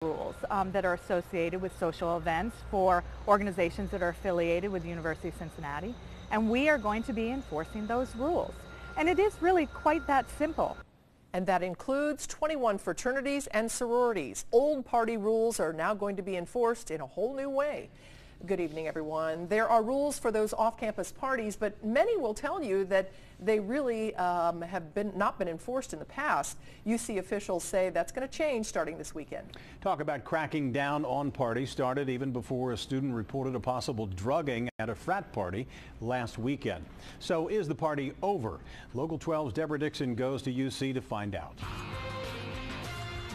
rules that are associated with social events for organizations that are affiliated with the University of Cincinnati, and we are going to be enforcing those rules. And it is really quite that simple. And that includes 21 fraternities and sororities. Old party rules are now going to be enforced in a whole new way. Good evening, everyone. There are rules for those off-campus parties, but many will tell you that they really have not been enforced in the past. UC officials say that's going to change starting this weekend. Talk about cracking down on parties started even before a student reported a possible drugging at a frat party last weekend. So is the party over? Local 12's Deborah Dixon goes to UC to find out.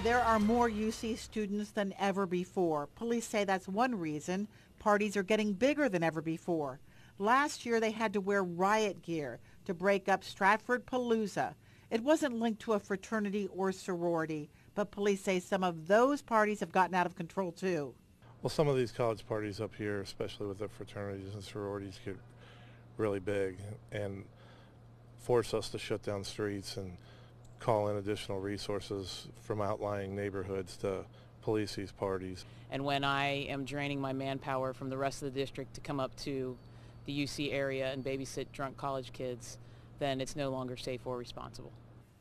There are more UC students than ever before. Police say that's one reason parties are getting bigger than ever before. Last year, they had to wear riot gear to break up Stratford Palooza. It wasn't linked to a fraternity or sorority, but police say some of those parties have gotten out of control too. Well, some of these college parties up here, especially with the fraternities and sororities, get really big and force us to shut down streets and call in additional resources from outlying neighborhoods to police these parties. And when I am draining my manpower from the rest of the district to come up to the UC area and babysit drunk college kids, then it's no longer safe or responsible.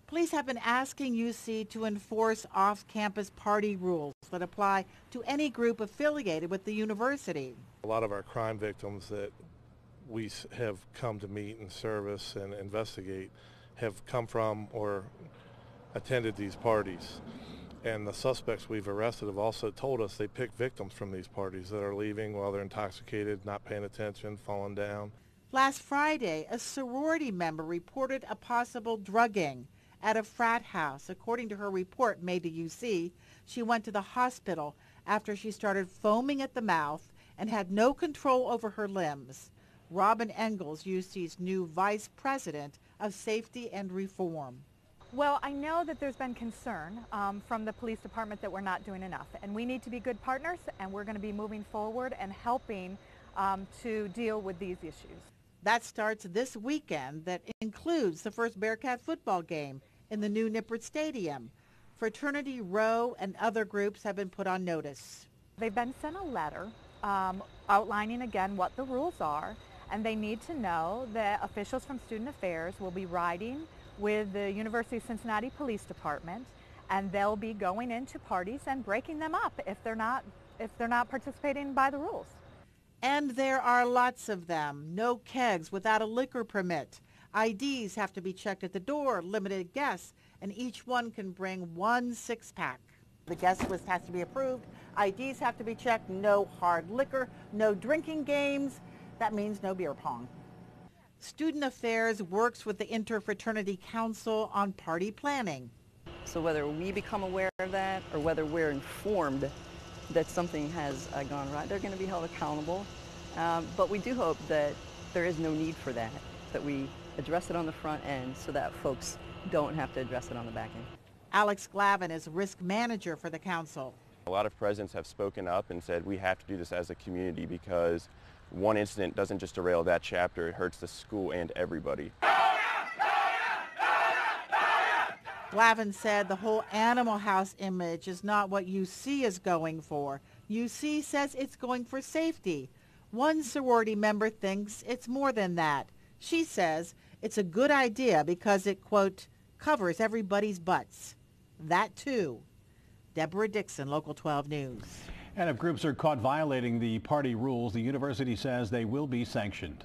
Police have been asking UC to enforce off-campus party rules that apply to any group affiliated with the university. A lot of our crime victims that we have come to meet and service and investigate have come from or attended these parties. And the suspects we've arrested have also told us they pick victims from these parties that are leaving while they're intoxicated, not paying attention, falling down. Last Friday, a sorority member reported a possible drugging at a frat house. According to her report made to UC, she went to the hospital after she started foaming at the mouth and had no control over her limbs. Robin Engels, UC's new vice president of safety and reform. Well, I know that there's been concern from the police department that we're not doing enough, and we need to be good partners, and we're going to be moving forward and helping to deal with these issues. That starts this weekend. That includes the first Bearcat football game in the new Nippert Stadium. Fraternity Row and other groups have been put on notice. They've been sent a letter outlining again what the rules are, and they need to know that officials from Student Affairs will be riding with the University of Cincinnati Police Department, and they'll be going into parties and breaking them up if they're not participating by the rules. And there are lots of them. No kegs without a liquor permit. IDs have to be checked at the door, limited guests, and each one can bring one six-pack. The guest list has to be approved. IDs have to be checked. No hard liquor, no drinking games. That means no beer pong. Student Affairs works with the Interfraternity Council on party planning. So whether we become aware of that or whether we're informed that something has gone right, they're going to be held accountable. But we do hope that there is no need for that, that we address it on the front end so that folks don't have to address it on the back end. Alex Glavin is risk manager for the council. A lot of presidents have spoken up and said we have to do this as a community because one incident doesn't just derail that chapter, it hurts the school and everybody. Glavin said the whole Animal House image is not what UC is going for. UC says it's going for safety. One sorority member thinks it's more than that. She says it's a good idea because it, quote, covers everybody's butts. That too. Deborah Dixon, Local 12 News. And if groups are caught violating the party rules, the university says they will be sanctioned.